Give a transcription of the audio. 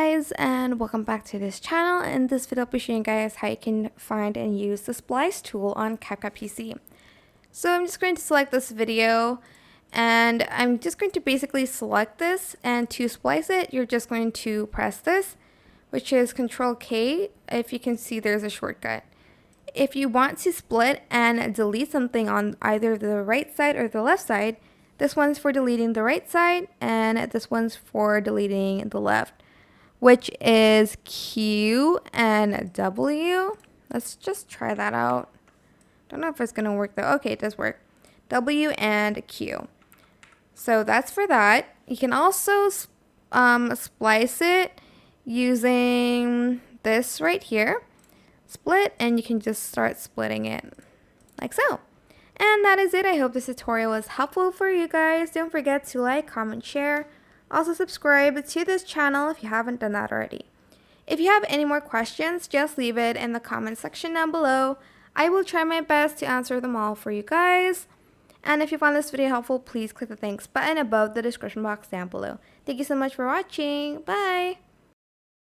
guys, and welcome back to this channel. In this video I'll be showing you guys how you can find and use the Splice tool on CapCut PC. So I'm just going to select this video and I'm just going to basically select this, and to splice it you're just going to press this, which is Control K. If you can see, there's a shortcut. If you want to split and delete something on either the right side or the left side, this one's for deleting the right side and this one's for deleting the left, which is Q and W. Let's just try that out. Don't know if it's gonna work though. Okay, it does work. W and Q. So that's for that. You can also splice it using this right here. Split, and you can just start splitting it like so. And that is it. I hope this tutorial was helpful for you guys. Don't forget to like, comment, share. Also subscribe to this channel if you haven't done that already. If you have any more questions, just leave it in the comment section down below. I will try my best to answer them all for you guys. And if you found this video helpful, please click the thanks button above the description box down below. Thank you so much for watching. Bye!